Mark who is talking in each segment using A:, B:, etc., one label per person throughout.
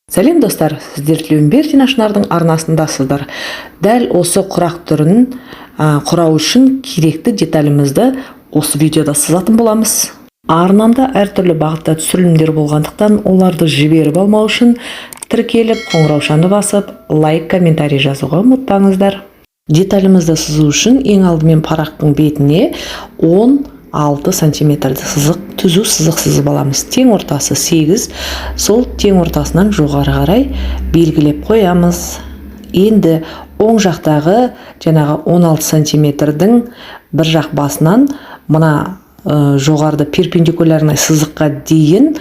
A: Сәлем достар, сіздер Тілеуімбет Ашынардың арнасындасыздар. Дәл осы құрақ түрін құрау үшін керекті деталімізді осы видеода сызатын боламыз. Арнамда әртүрлі бағытта түсірілімдер болғандықтан, оларды жіберіп алмау үшін тіркеліп, қоңыраушаны басып, лайк, комментарий жазуға ұмытпаңыздар. Деталімізді сызу үшін ең алдымен парақтың бетіне 16 сантиметрді сызық, түзу сызық сызып аламыз. Тең ортасы 8, сол тең ортасынан жоғары қарай белгілеп қоямыз. Енді оң жақтағы жаңағы 16 сантиметрдің бір жақ басынан мына жоғарыда перпендикулярный сызыққа дейін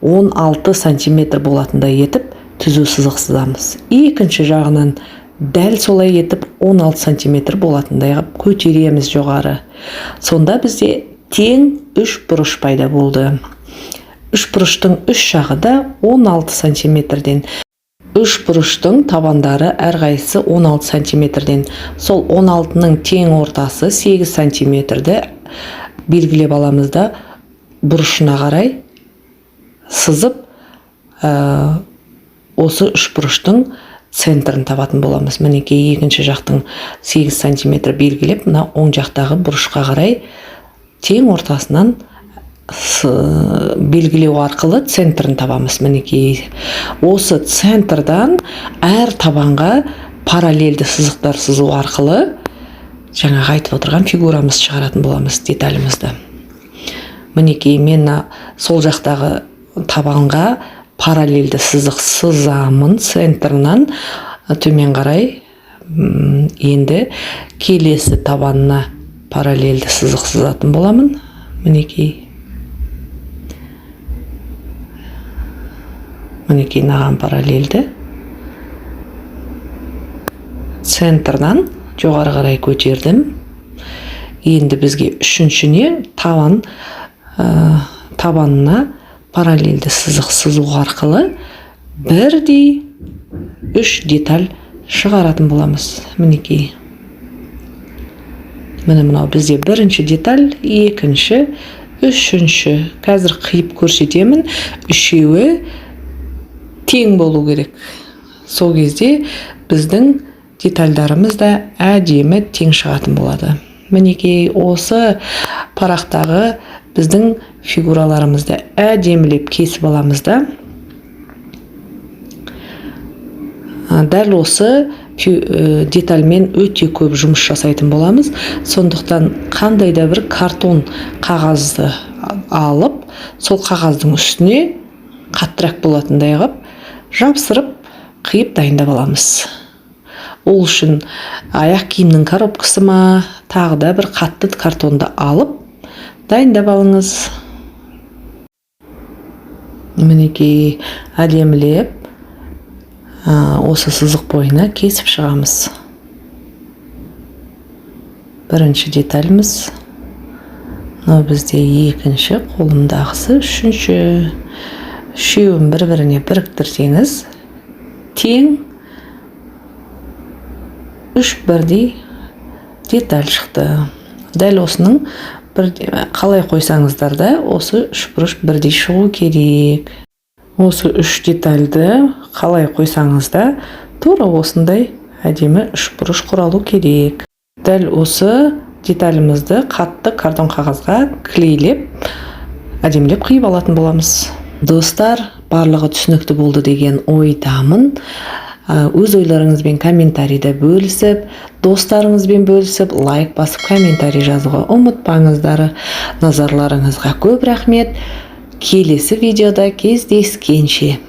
A: 16 сантиметр болатындай етіп түзу сызық сызамыз. Екінші жағынан дәл солай етіп 16 сантиметр болатындай көтереміз жоғары. Сонда бізде тең үш бұрыш пайда болды. Үш бұрыштың үш жағы да 16 сантиметрден. Үш бұрыштың табандары әрқайсысы 16 сантиметрден. Сол 16-ның тең ортасы 8 сантиметрді белгілеп аламыз да бұрышына қарай сызып, осы үш бұрыштың центрін табатын боламыз. Мінекей екінші жақтың 8 сантиметр белгілеп, мына оң жақтағы бұрышқа қарай тең ортасынан белгілеу арқылы центрін табамыз. Мінекей осы центрдан әр табанға параллельді сызықтар сызу арқылы жаңағы айтып отырған фигурамыз шығаратын боламыз, деталімізді. Мінекей мен сол жақтағы табанға параллельді сызық сызамын центрынан төмен қарай. Енді келесі табанына параллельді сызық сызатын боламын. Мінекей наған параллельді центрдан жоғары қарай көтердім. Енді бізге үшіншіне табанына параллельді сызық сызу арқылы бірдей үш деталь шығаратын боламыз. Мінекей. Мынау бізде бірінші деталь, екінші, үшінші. Қазір қиып көрсетемін. Үшеуі тең болу керек. Сол кезде біздің детальдарымыз да әдемі тең шығатын болады. Мінекей осы парақтағы біздің фигураларымызды әдемілеп кесіп аламыз да. Дәл осы детальмен өте көп жұмыс жасайтын боламыз. Сондықтан қандай да бір картон қағазды алып, сол қағаздың үстіне қаттырақ болатындай қылып, жапсырып, қиып дайындап аламыз. Ол үшін аяқ киімнің коробкасы ма, тағы да бір қатты картонды алып, дайындап алыңыз. Мінекей әдемілеп осы сызық бойына кесіп шығамыз. Бірінші деталіміз. Мынау бізде екінші, қолымдағысы үшінші. Үшеуін бір-біріне біріктірсеңіз, тең үш бірдей деталь шықты. Дәл осының қалай қойсаңыздар да, осы үш бұрыш бірдей шығу керек. Осы үш детальді қалай қойсаңыз да, тура осындай әдемі үш бұрыш құралу керек. Дәл осы деталімізді қатты картон қағазға клейлеп, әдемілеп қиып алатын боламыз. Достар, барлығы түсінікті болды деген ойдамын. Өз ойларыңызбен комментарийді бөлісіп, достарыңызбен бөлісіп, лайк басып, комментарий жазуға ұмытпаңыздар. Назарларыңызға көп рахмет. Келесі видеода кездескенше.